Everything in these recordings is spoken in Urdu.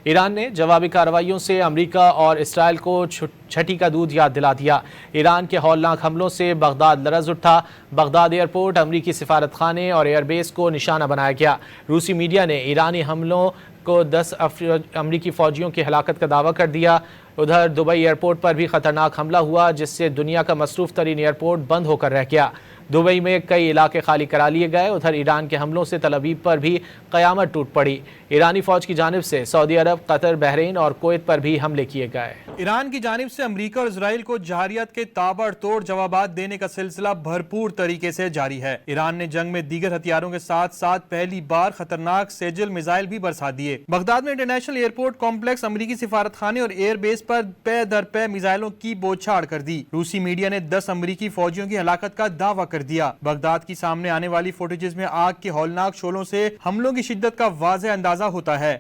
ایران نے جوابی کارروائیوں سے امریکہ اور اسرائیل کو چھٹی کا دودھ یاد دلا دیا۔ ایران کے ہولناک حملوں سے بغداد لرز اٹھا۔ بغداد ایئرپورٹ، امریکی سفارت خانے اور ایئر بیس کو نشانہ بنایا گیا۔ روسی میڈیا نے ایرانی حملوں کو 10 امریکی فوجیوں کی ہلاکت کا دعویٰ کر دیا۔ ادھر دبئی ایئرپورٹ پر بھی خطرناک حملہ ہوا، جس سے دنیا کا مصروف ترین ایئرپورٹ بند ہو کر رہ گیا۔ دبئی میں کئی علاقے خالی کرا لیے گئے۔ ادھر ایران کے حملوں سے تل ابیب پر بھی قیامت ٹوٹ پڑی۔ ایرانی فوج کی جانب سے سعودی عرب، قطر، بحرین اور کویت پر بھی حملے کیے گئے۔ ایران کی جانب سے امریکہ اور اسرائیل کو جارحیت کے تابڑ توڑ جوابات دینے کا سلسلہ بھرپور طریقے سے جاری ہے۔ ایران نے جنگ میں دیگر ہتھیاروں کے ساتھ ساتھ پہلی بار خطرناک سیجل میزائل بھی برسا دیے۔ بغداد میں انٹرنیشنل ایئرپورٹ کمپلیکس، امریکی سفارت خانے اور ایئر بیس پر پے در پے میزائلوں کی بوچھاڑ کر دی۔ روسی میڈیا نے 10 امریکی فوجیوں کی ہلاکت کا دعویٰ کر دیا۔ بغداد کی سامنے آنے والی فوٹیجز میں آگ کے ہولناک شعلوں سے حملوں کی شدت کا واضح اندازہ ہوتا ہے۔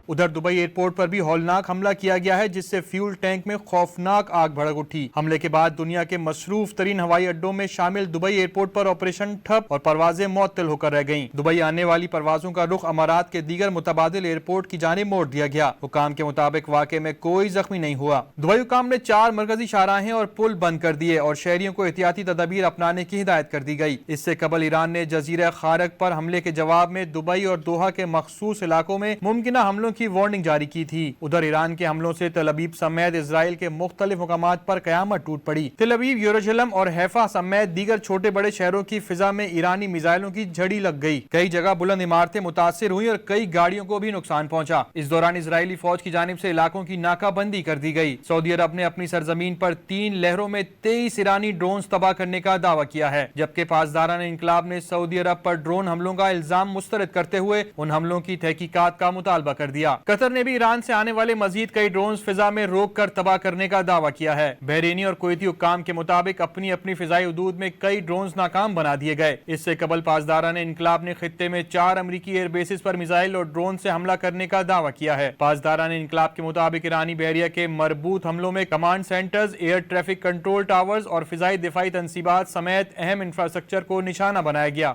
ادھر دبئی ایئرپورٹ پر بھی ہولناک حملہ کیا گیا ہے، جس سے فیول ٹینک میں خوفناک آگ بھڑک اٹھی۔ حملے کے بعد دنیا کے مصروف ترین ہوائی اڈوں میں شامل دبئی ایئرپورٹ پر آپریشن ٹھپ اور پروازیں معطل ہو کر رہ گئیں۔ دبئی آنے والی پروازوں کا رخ امارات کے دیگر متبادل ایئرپورٹ کی جانب موڑ دیا گیا۔ حکام کے مطابق واقعے میں کوئی زخمی نہیں ہوا۔ دبئی حکام نے 4 مرکزی شاہراہیں اور پل بند کر دیے اور شہریوں کو احتیاطی تدابیر اپنانے کی ہدایت کر دی گئی۔ اس سے قبل ایران نے جزیرہ خارق پر حملے کے جواب میں دبئی اور دوحہ کے مخصوص علاقوں میں ممکنہ حملوں کی وارننگ جاری کی تھی۔ ادھر ایران کے حملوں سے تل ابیب سمیت اسرائیل کے مختلف مقامات پر قیامت ٹوٹ پڑی۔ تل ابیب، یروشلم اور حیفا سمیت دیگر چھوٹے بڑے شہروں کی فضا میں ایرانی میزائلوں کی جھڑی لگ گئی۔ کئی جگہ بلند عمارتیں متاثر ہوئیں اور کئی گاڑیوں کو بھی نقصان پہنچا۔ اس دوران اسرائیلی فوج کی جانب سے علاقوں کی ناکہ بندی کر دی گئی۔ سعودی عرب نے اپنی سرزمین پر 3 لہروں میں 23 ایرانی ڈرونز تباہ کرنے کا دعویٰ کیا ہے، جبکہ پاسداران انقلاب نے سعودی عرب پر ڈرون حملوں کا الزام مسترد کرتے ہوئے ان حملوں کی تحقیقات کا مطالبہ کر دیا۔ قطر نے بھی ایران سے آنے والے مزید کئی ڈرونز فضا میں روک کر تباہ کرنے کا دعویٰ کیا ہے۔ بحرینی اور کویتی حکام کے مطابق اپنی اپنی فضائی حدود میں کئی ڈرونز ناکام بنا دیے گئے۔ اس سے قبل پاسداران انقلاب نے خطے میں 4 امریکی ایئر بیسز پر میزائل اور ڈرون سے حملہ کرنے کا دعویٰ کیا ہے۔ پاسداران انقلاب کے مطابق ایرانی بحریہ کے مربوط حملوں میں command centres, air traffic control towers اور فضائی دفاعی تنصیبات سمیت اہم انفراسٹرکچر کو نشانہ بنایا گیا۔